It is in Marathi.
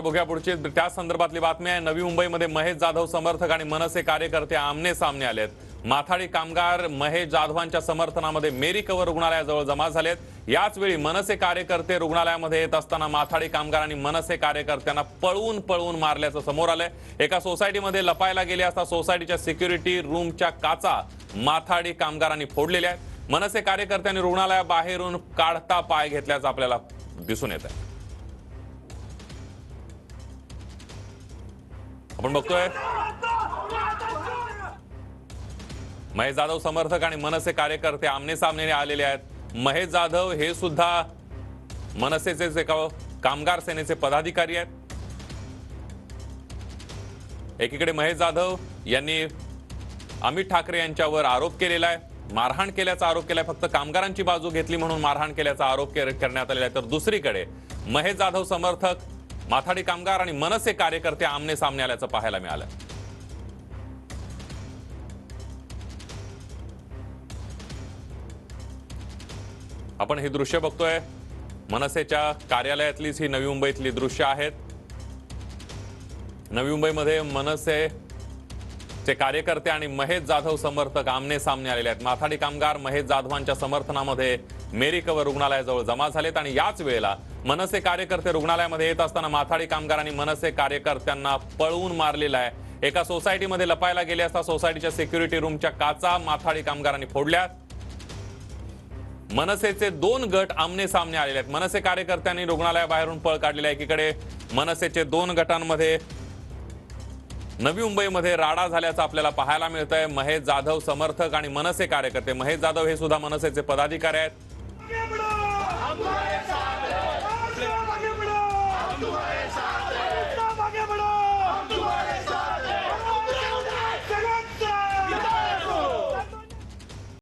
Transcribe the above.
बघूया पुढची त्या संदर्भातली बातमी आहे। नवी मुंबईमध्ये महेश जाधव समर्थक आणि मनसे कार्यकर्ते आमने सामने आलेत। माथाडी कामगार महेश जाधवांच्या समर्थनामध्ये मेरी कवर रुग्णालयाजवळ जमा झालेत। याच वेळी मनसे कार्यकर्ते रुग्णालयामध्ये येत असताना माथाडी कामगार आणि मनसे कार्यकर्त्यांना पळवून मारल्याचं समोर आलंय। एका सोसायटीमध्ये लपायला गेले असता सोसायटीच्या सिक्युरिटी रूमच्या काचा माथाडी कामगारांनी फोडलेल्या आहेत। मनसे कार्यकर्त्यांनी रुग्णालयाबाहेरून काढता पाय घेतल्याचं आपल्याला दिसून येत आहे। आपण बघतोय महेश जाधव समर्थक आणि मनसे कार्यकर्ते आमने सामने आलेले आहेत। महेश जाधव हे सुद्धा मनसेचे कामगार सेनेचे पदाधिकारी आहेत। एकीकडे महेश जाधव यांनी अमित ठाकरे यांच्यावर आरोप केलेला आहे, मारहाण केल्याचा आरोप केलाय। फक्त कामगारांची बाजू घेतली म्हणून मारहाण केल्याचा आरोप करण्यात आलेला आहे। तर दुसरीकडे महेश जाधव समर्थक, माथाडी कामगार आणि मनसे कार्यकर्ते आमने सामने आल्याचं पाहायला मिळालं। आपण ही दृश्य बघतोय, मनसेच्या कार्यालयातलीच ही नवी मुंबईतली दृश्य आहेत। नवी मुंबईमध्ये मनसेचे कार्यकर्ते आणि महेश जाधव समर्थक आमने सामने आलेले आहेत। माथाडी कामगार महेश जाधवांच्या समर्थनामध्ये मेरी कवर रुग्णालयाजवळ जमा झालेत आणि याच वेळेला मनसे कार्यकर्ते रुग्णालयामध्ये येत असताना माथाडी कामगारांनी मनसे कार्यकर्त्यांना पळवून मारलेलं आहे। एका सोसायटीमध्ये लपायला गेले असता सोसायटीच्या सिक्युरिटी रूमच्या काचा माथाडी कामगारांनी फोडल्यात। मनसेचे दोन गट आमने सामने आलेले आहेत। मनसे कार्यकर्त्यांनी रुग्णालयाबाहेरून पळ काढलेला आहे। एकीकडे मनसेचे दोन गटांमध्ये नवी मुंबईमध्ये राडा झाल्याचं आपल्याला पाहायला मिळतंय। महेश जाधव समर्थक आणि मनसे कार्यकर्ते, महेश जाधव हे सुद्धा मनसेचे पदाधिकारी आहेत।